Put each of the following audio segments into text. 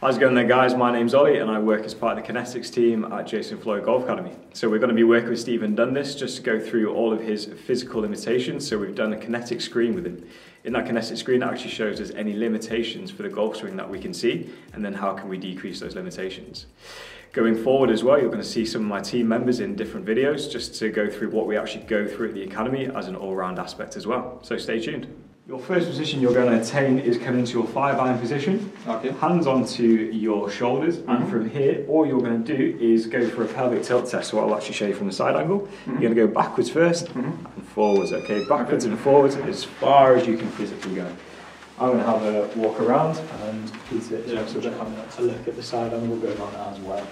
How's it going there, guys? My name's Ollie and I work as part of the KinetiX team at Jason Floyd Golf Academy. So we're going to be working with Stephen Dundas just to go through all of his physical limitations. So we've done a KinetiX screen with him. In that KinetiX screen, it actually shows us any limitations for the golf swing that we can see, and then how can we decrease those limitations. Going forward as well, you're going to see some of my team members in different videos just to go through what we actually go through at the academy as an all-round aspect as well. So stay tuned. Your first position you're going to attain is coming into your 5-iron position, hands onto your shoulders, and from here all you're going to do is go for a pelvic tilt test. So I'll actually show you from the side angle. You're going to go backwards first and forwards, okay? Backwards and forwards as far as you can physically go. I'm going to have a walk around and Peter is also going to have a look at the side angle going on as well.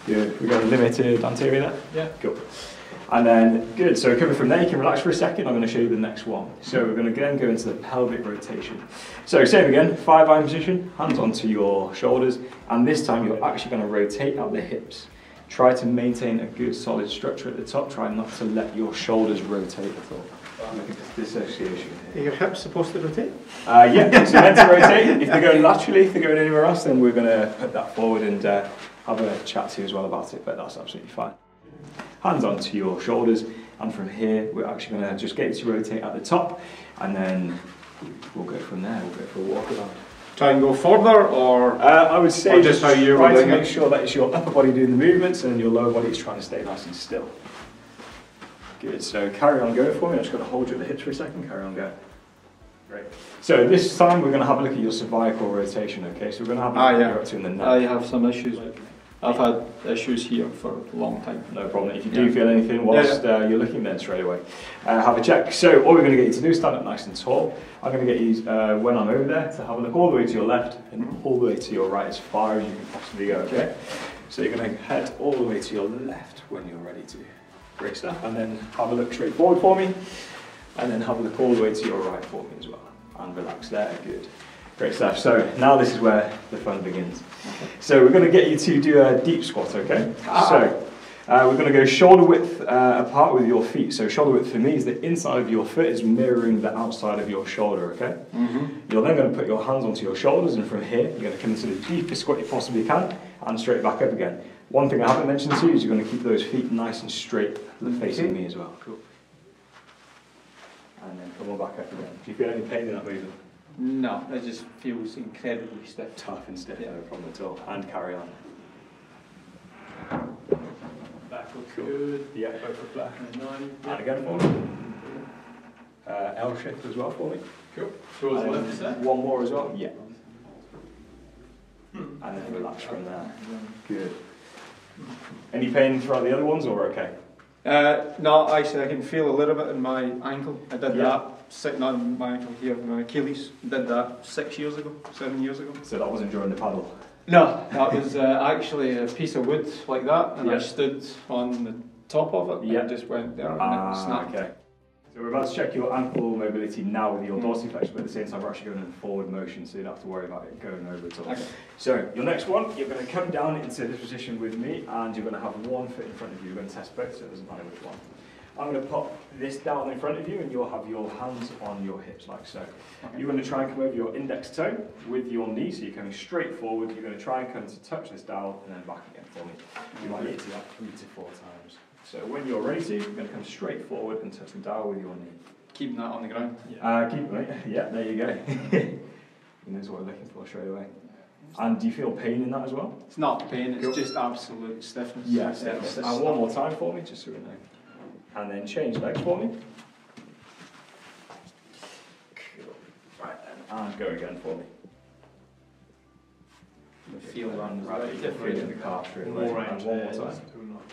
Good, we've got a limited anterior there? Yeah. Cool. And then, good, so coming from there, you can relax for a second. I'm going to show you the next one. So we're going to then go into the pelvic rotation. So same again, 5-iron position, hands onto your shoulders, and this time you're actually going to rotate out the hips. Try to maintain a good solid structure at the top. Try not to let your shoulders rotate at all. Look at this dissociation here. Are your hips supposed to rotate? Yeah, so meant to rotate. If they're going laterally, if they're going anywhere else, then we're going to put that forward and have a chat to you as well about it, but that's absolutely fine. Hands onto your shoulders, and from here we're actually going to just get it to rotate at the top, and then we'll go from there. We'll go for a walk around. Try and go further, or I would say just how you're try to doing make it. sure that it's your upper body doing the movements and your lower body is trying to stay nice and still. Good, so carry on going for me. I'm just going to hold you at the hips for a second. Carry on going. Great. So this time we're going to have a look at your cervical rotation, okay? So we're going to have a look at what you're up to in the neck. I have some issues. I've had issues here for a long time. No problem. If you do feel anything whilst you're looking, then straight away have a check. So all we're going to get you to do is stand up nice and tall. I'm going to get you, when I'm over there, to have a look all the way to your left and all the way to your right as far as you can possibly go, okay? So you're going to head all the way to your left when you're ready to. Great stuff. And then have a look straight forward for me. And then have a look all the way to your right for me as well. And relax there. Good. Great stuff. So now this is where the fun begins. So we're going to get you to do a deep squat, okay? So we're going to go shoulder width apart with your feet. So shoulder width for me is the inside of your foot is mirroring the outside of your shoulder, okay? You're then going to put your hands onto your shoulders, and from here you're going to come into the deepest squat you possibly can and straight back up again. One thing I haven't mentioned to you is you're going to keep those feet nice and straight facing me as well. Cool. And then come on back up again. Do you feel any pain in that movement? No, it just feels incredibly stiff. Tough and stiff, no problem at all. And carry on. Back looks good. Yeah, both are flat. And again for me. L shift as well for me. Cool. One more as well. Yeah. And then relax from there. Good. Any pain throughout the other ones, or okay? No, actually I can feel a little bit in my ankle. I did that, sitting on my ankle here, my Achilles. Did that 7 years ago. So that wasn't during the paddle? No, that was actually a piece of wood like that, and I stood on the top of it and just went there and it snapped. Okay. So we're about to check your ankle mobility now with your dorsiflexion, but at the same time we're actually going in forward motion, so you don't have to worry about it going over at all. Okay. So your next one, you're going to come down into this position with me, and you're going to have one foot in front of you. You're going to test both, so it doesn't matter which one. I'm going to pop this down in front of you, and you'll have your hands on your hips like so. You're going to try and come over your index toe with your knee, so you're coming straight forward. You're going to try and come to touch this dowel and then back again for me. You might need to do that 3 to 4 times. So when you're ready to, you're going to come straight forward and touch the dowel with your knee. Keeping that on the ground? Keep it, yeah, there you go. And there's what we're looking for straight away. And do you feel pain in that as well? It's not pain, it's just absolute stiffness. Yeah, and one more time for me, just so we know. And then change legs for me. Cool. Right then, and go again for me. Feel that right, definitely in the calf straight away. And one more time.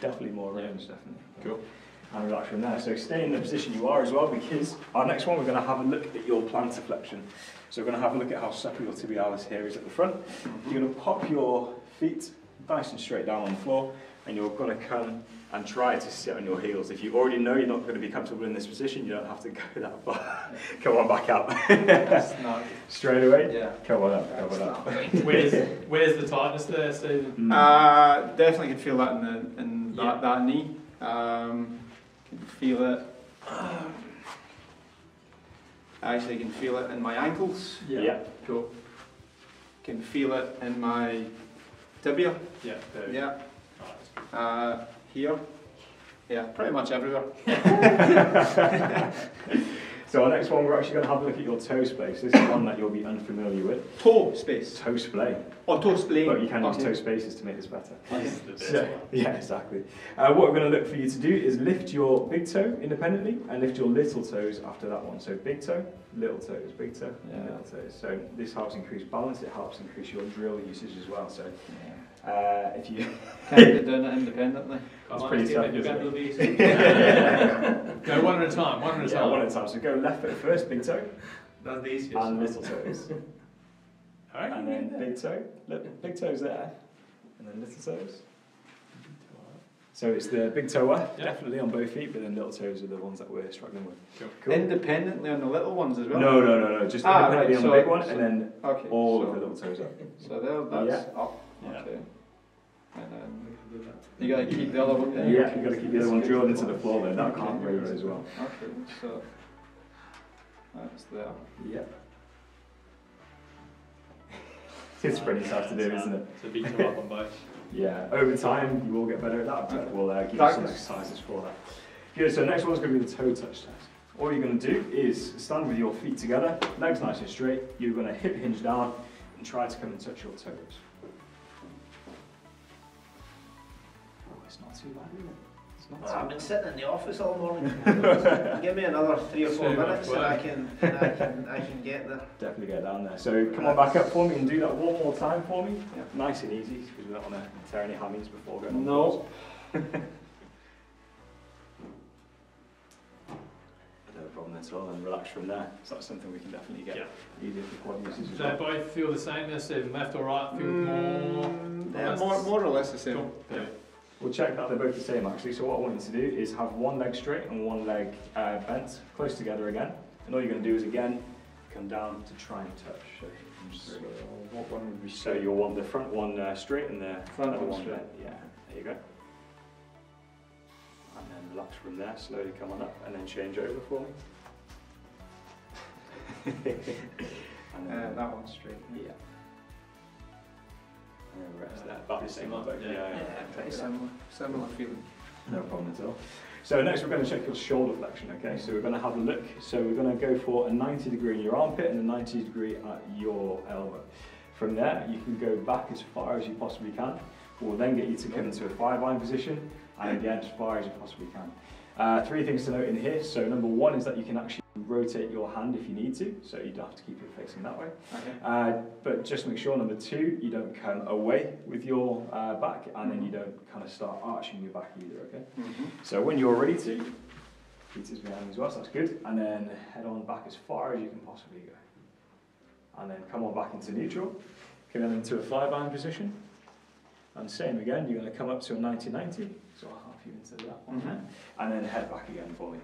Definitely more range, definitely. Cool. And relax from there. So stay in the position you are as well, because our next one we're going to have a look at your plantar flexion. So we're going to have a look at how supple your tibialis here is at the front. You're going to pop your feet nice and straight down on the floor, and you're going to come and try to sit on your heels. If you already know you're not going to be comfortable in this position, you don't have to go that far. Come on, back out. Straight away? Yeah. Come on up, come on up. Where's the tightness there, Stephen? Definitely can feel that in that knee. Can feel it. I actually can feel it in my ankles. Yeah. Cool. Can feel it in my tibia. Yeah. Yeah. Here. Yeah, pretty much everywhere. So our next one, we're actually going to have a look at your toe space. This is one that you'll be unfamiliar with. Toe space. Toe splay. Oh, toe splay. But you can use toe spaces to make this better. That's the best So, one. yeah, exactly. What we're going to look for you to do is lift your big toe independently and lift your little toes after that one. So big toe, little toes, big toe, and little toes. So this helps increase balance. It helps increase your drill usage as well. So if you can't be doing it independently. it's pretty tough, isn't it? Go one at a time, one at a time. One at a time. So go left foot first, big toe, That's the easiest. and little toes. Alright. And then big toe, look, big toes there, and then little toes. So it's the big toe up, definitely on both feet, but then little toes are the ones that we're struggling with. Cool. Independently on the little ones as well? No, just independently right, on the big one, and then all of the little toes up. So there, that's up. Yeah. Okay. And then you gotta keep the other one there. Yeah, you've got to keep the other one drilled into the floor then, that can't raise as well. Okay, so that's there. Yeah. It's pretty tough to do, isn't it? So beat them up on both. Yeah, over time you will get better at that, but we'll give you some exercises for that. Good, so next one's going to be the toe touch test. All you're going to do is stand with your feet together, legs nice and straight, you're going to hip hinge down and try to come and touch your toes. Oh, it's not too bad, is it? It's not too I've bad. been sitting in the office all morning. Give me another 3 or 4 minutes and I can get there. Definitely get down there. So come on back up for me and do that one more time for me. Yeah. Nice and easy, because we don't want to tear any hammies before going on. No. No problem at all, and relax from there. So that's something we can definitely get easier for quad users as Do well. they both feel the same? They're saying left or right feel more? Yeah, more or less the same. Cool. Yeah. We'll check that they're both the same actually. So what I want you to do is have one leg straight and one leg bent, close together again. And all you're going to do is again, come down to try and touch. So what one would we So you'll want the front one straight and the Front other one one straight. bent. Yeah, there you go. And then relax from there, slowly come on up and then change over for me. And then, that one's straight. yeah. And then rest there. About the same on both. Yeah. Pretty similar feeling. No problem at all. So next we're going to check your shoulder flexion, okay? So we're going to have a look. So we're going to go for a 90 degree in your armpit and a 90 degree at your elbow. From there, you can go back as far as you possibly can. We'll then get you to come into a 5-iron position, and again, as far as you possibly can. 3 things to note in here. So number 1 is that you can actually rotate your hand if you need to, so you don't have to keep it facing that way. Okay. But just make sure, number 2, you don't come away with your back, and then you don't kind of start arching your back either, okay? So when you're ready to, feet is behind as well, so that's good, and then head on back as far as you can possibly go. And then come on back into neutral, come in into a 5-iron position, and same again, you're going to come up to a 90-90, so I'll half you into that one there, and then head back again for me.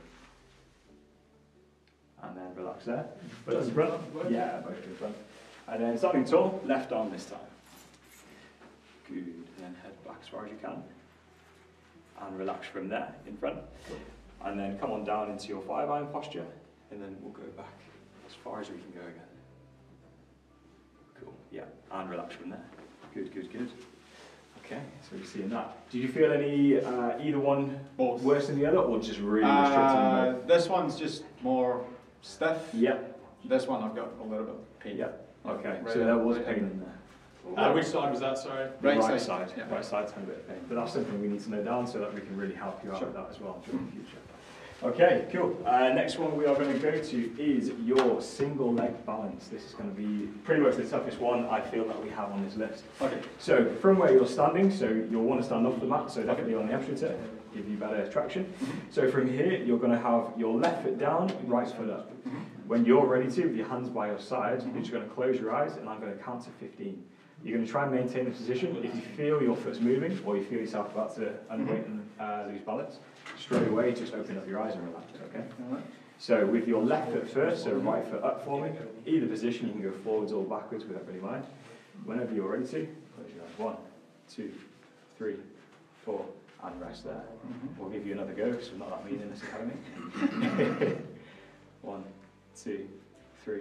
And then relax there. But that's the front. Yeah, both in front. And then standing tall, left arm this time. Good. And then head back as far as you can. And relax from there, in front. Cool. And then come on down into your 5-iron posture. And then we'll go back as far as we can go again. Cool. Yeah. And relax from there. Good, good, good. Okay, so you're seeing that. Did you feel any, either one worse than the other, or just really restricting both? This one's just more stiff. Yep. This one I've got a little bit of pain. Yep. Okay, Right so there was pain in there. Which side was that, sorry? Right side. Yeah. Right side's had a bit of pain. But that's something we need to know down so that we can really help you out with that as well during the future. Okay, cool. Next one we are going to go to is your single leg balance. This is going to be pretty much the toughest one I feel that we have on this list. Okay. So from where you're standing, so you'll want to stand off the mat, so definitely on the AstroTurf, give you better traction. So from here, you're going to have your left foot down, right foot up. When you're ready to, with your hands by your side, you're just going to close your eyes and I'm going to count to 15. You're going to try and maintain the position. If you feel your foot's moving or you feel yourself about to unweight and lose balance, straight away just open up your eyes and relax, okay? So with your left foot first, so right foot up for me, either position, you can go forwards or backwards, we don't really mind. Whenever you're ready to, close your eyes. 1, 2, 3, 4, and rest there. We'll give you another go, because we're not that mean in this academy. 1, 2, 3,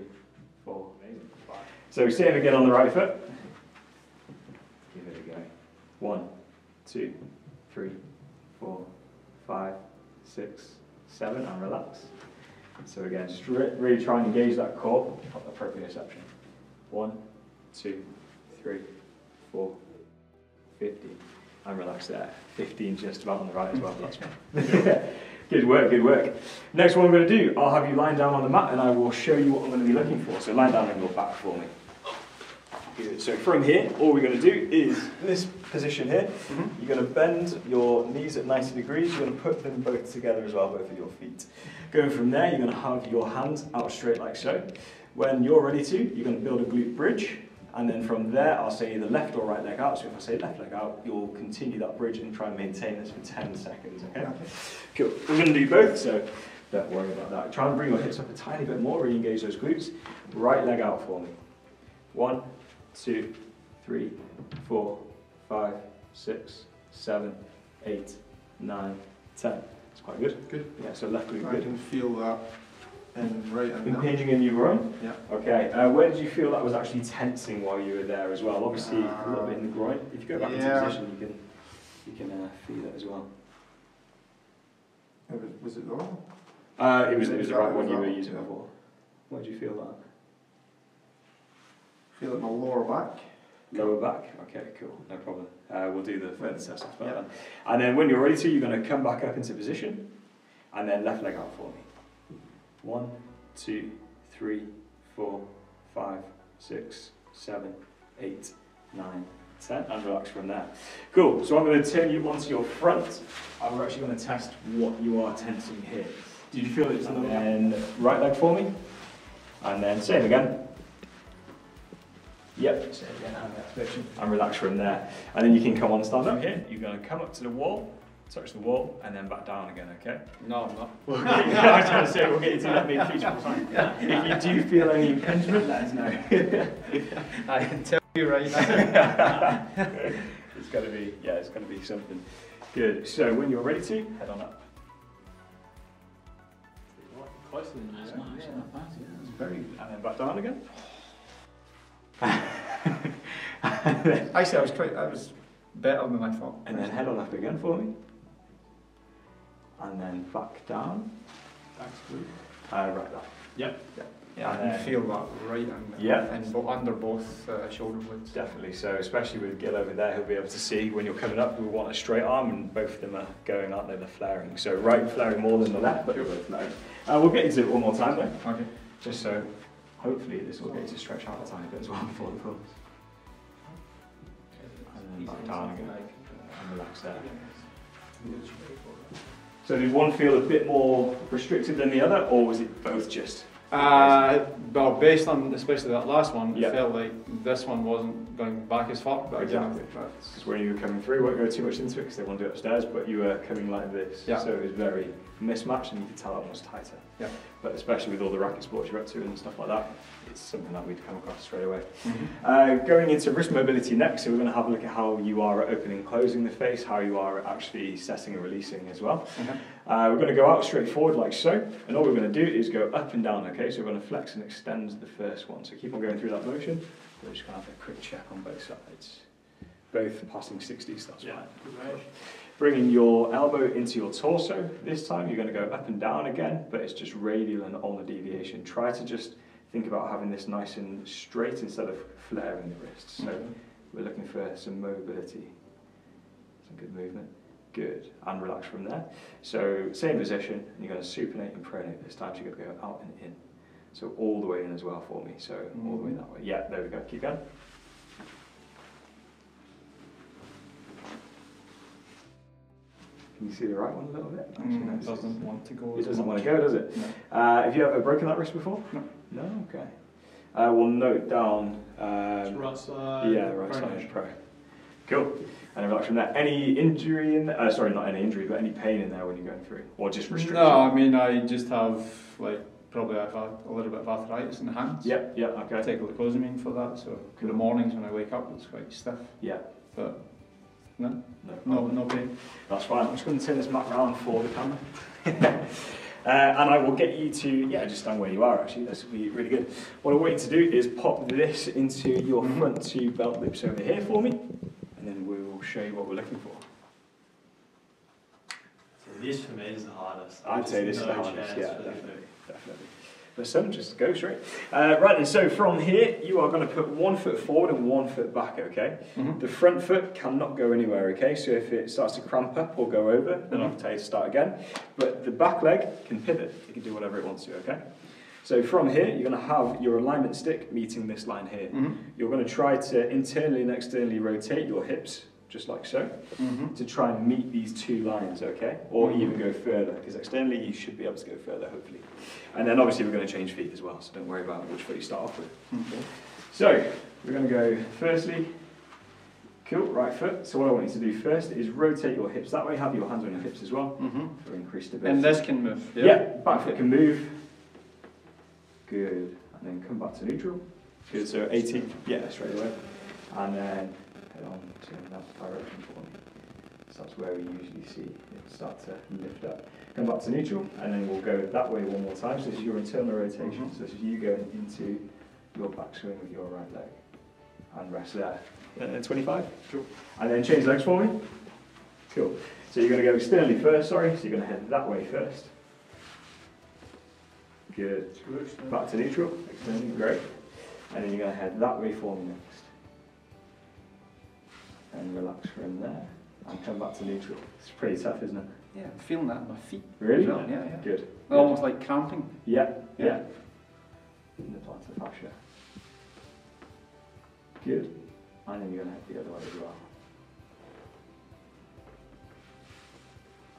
4. Amazing. 5. So same again on the right foot. Give it a go. 1, 2, 3, 4, 5, 6, 7, and relax. So again, just really try and engage that core at the proprioception. 1, 2, 3, 4, 15, and relax there. 15 just about on the right as well. That's fine. Good work, good work. Next one I'm going to do, I'll have you lying down on the mat and I will show you what I'm going to be looking for. So lie down on your back for me. Good. So from here, all we're going to do is this position here. You're going to bend your knees at 90 degrees. You're going to put them both together as well, both of your feet. Going from there, you're going to have your hands out straight like so. When you're ready to, you're going to build a glute bridge. And then from there, I'll say either left or right leg out. So if I say left leg out, you'll continue that bridge and try and maintain this for 10 seconds, okay? Cool. We're going to do both, so don't worry about that. Try and bring your hips up a tiny bit more, really engage those glutes. Right leg out for me. 1, 2, 3, 4, 5, 6, 7, 8, 9, 10. It's quite good. Good. Yeah, so left glute good. I can feel that. And right and impinging in your groin? Yeah. Okay, where did you feel that was actually tensing while you were there as well? Obviously a little bit in the groin. If you go back into position, you can feel it as well. Was it the one? It was the right one you were using before. Where did you feel that? Feel it in my lower back. Lower back? Okay, cool, no problem. We'll do the further test as well then. And then when you're ready to, you're going to come back up into position and then left leg out for me. 1, 2, 3, 4, 5, 6, 7, 8, 9, 10, and relax from there. Cool, so I'm going to turn you onto your front, and we're actually going to test what you are tensing here. Did you feel it? And then right leg for me, and then same again. Yep, same again, hand activation, and relax from there. And then you can come on, stand up here, you're going to come up to the wall, touch the wall, and then back down again, okay? No, I'm not. I was trying to say, we'll get you to that mid-feature time. If you do feel any impingement, let us know. I can tell you right now. It's going to be something. Good. So when you're ready to, head on up. Closer than you. That's nice, not bad, yeah. That's very good. And then back down again. Actually, I was better than I thought. And then head on up again for me. And then back down. Thanks, please. Right down. Yep. Yeah, I can feel that right under both shoulder blades. Definitely. So especially with Gil over there, he'll be able to see when you're coming up. We want a straight arm, and both of them are going, aren't they? They're flaring. So right flaring more than the left, but you're both flaring. We'll get into it one more time though. Okay. Just so hopefully this will get you to stretch out a tiny bit as well before the pulls. And then back down again and relax there. So did one feel a bit more restricted than the other, or was it both just? Well, based on especially that last one, it felt like this one wasn't going back as far. But exactly. Because when you were coming through, won't go too much into it because they want to do it upstairs, but you were coming like this. Yeah. So it was very mismatched, and you could tell that one was tighter. Yeah. But especially with all the racket sports you're up to and stuff like that, it's something that we'd come across straight away. Going into wrist mobility next, so we're going to have a look at how you are at opening and closing the face, how you are at actually setting and releasing as well. We're going to go out straight forward like so, and all we're going to do is go up and down, okay? So we're going to flex and extend the first one. So keep on going through that motion. We're just going to have a quick check on both sides. Both passing 60s, that's fine. Right. Bringing your elbow into your torso. This time you're going to go up and down again, but it's just radial and on the deviation. Try to just think about having this nice and straight instead of flaring the wrists. So we're looking for some mobility, some good movement. Good, and relax from there. So same position, and you're going to supinate and pronate this time, so you're going to go out and in. So all the way in as well for me, so all the way that way. Yeah, there we go, keep going. Can you see the right one a little bit? Actually, it doesn't want to go. It doesn't want to go, does it? No. Have you ever broken that wrist before? No. No? Okay. We'll note down... right side. Yeah, right side pro. Cool. And relax from there. Any injury in there? Sorry, not any injury, but any pain in there when you're going through? Or just restriction? No, I mean, I just have, probably I've had a little bit of arthritis in the hands. Yeah, okay. I take glucosamine for that, so in the mornings when I wake up, it's quite stiff. Yeah. But no pain. That's fine. I'm just going to turn this mat round for the camera. And I will get you to, yeah, just stand where you are actually, this will be really good. What I want you to do is pop this into your front two belt loops over here for me, and then we'll show you what we're looking for. So this for me is the hardest. I'd say this is the hardest, yeah, for definitely. But some just go straight. Right then, so from here, you are going to put 1 foot forward and 1 foot back, okay? The front foot cannot go anywhere, okay? So if it starts to cramp up or go over, then I'll tell you to start again. But the back leg can pivot. It can do whatever it wants to, okay? So from here, you're going to have your alignment stick meeting this line here. You're going to try to internally and externally rotate your hips, just like so, to try and meet these two lines, okay? Or even go further, because externally you should be able to go further, hopefully. And then obviously we're going to change feet as well, so don't worry about which foot you start off with. So, we're going to go firstly, cool, right foot. So what I want you to do first is rotate your hips that way, have your hands on your hips as well, for increased stability. And this can move? Yeah, back foot can move. Good, and then come back to neutral. Good, so 80, yeah, straight away. And then head on to that direction for me. So that's where we usually see it start to lift up. Come back to neutral, and then we'll go that way one more time. So this is your internal rotation. So this is you going into your backswing with your right leg. And rest there. 25. Cool. And then change legs for me. Cool. So you're going to go externally first, sorry. So you're going to head that way first. Good. Back to neutral, externally, great. And then you're going to head that way for me next. And relax from there. And come back to neutral. It's pretty tough, isn't it? Yeah, I'm feeling that in my feet. Really? Well. Yeah, yeah. Good. They're almost like cramping. Yeah, yeah. In the plantar fascia. Good. And then you're going to head the other way as well.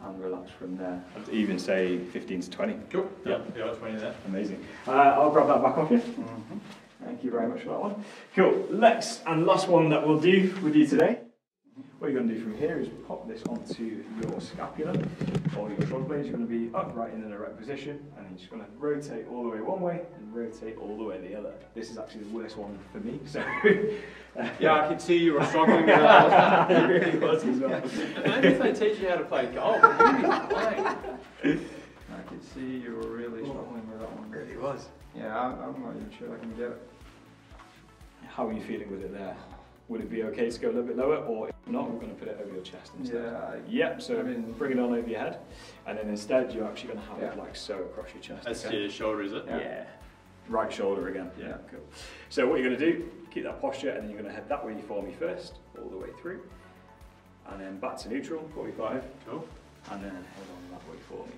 And relax from there. I'd even say 15 to 20. Cool. Yeah, 20 there. Amazing. I'll grab that back off you. Thank you very much for that one. Cool. Next and last one that we'll do with you today. What you're going to do from here is pop this onto your scapula or your shoulder blades. You're going to be upright in an erect position, and then you're just going to rotate all the way one way and rotate all the way the other. This is actually the worst one for me. So yeah, I could see you were struggling with that. It really was as well. Maybe if they teach you how to play golf, you'll be fine. I could see you were really struggling with that one. It really was. Yeah, I'm not even sure I can get it. How are you feeling with it there? Would it be okay to go a little bit lower, or if not, we're going to put it over your chest instead? Yeah, so bring it on over your head, and then instead you're actually going to have it like so across your chest. That's your shoulder, is it? Yeah. Right shoulder again. Yeah, cool. So what you're going to do, keep that posture, and then you're going to head that way for me first, all the way through, and then back to neutral, 45. Cool. And then head on that way for me.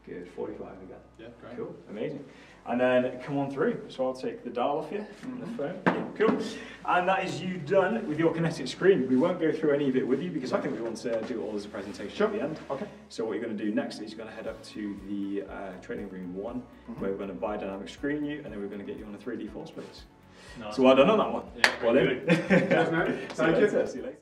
Good, 45 again. Yeah, great. Cool, amazing. And then come on through. So I'll take the dial off you from the phone. Yeah, cool. And that is you done with your KinetiX screen. We won't go through any of it with you because I think we want to do it all as a presentation at the end. Okay. So what you're going to do next is you're going to head up to the training room 1, where we're going to biodynamic screen you, and then we're going to get you on a 3D force plates. Nice. So well done on that one. Yeah, well done. Thank you. See you later.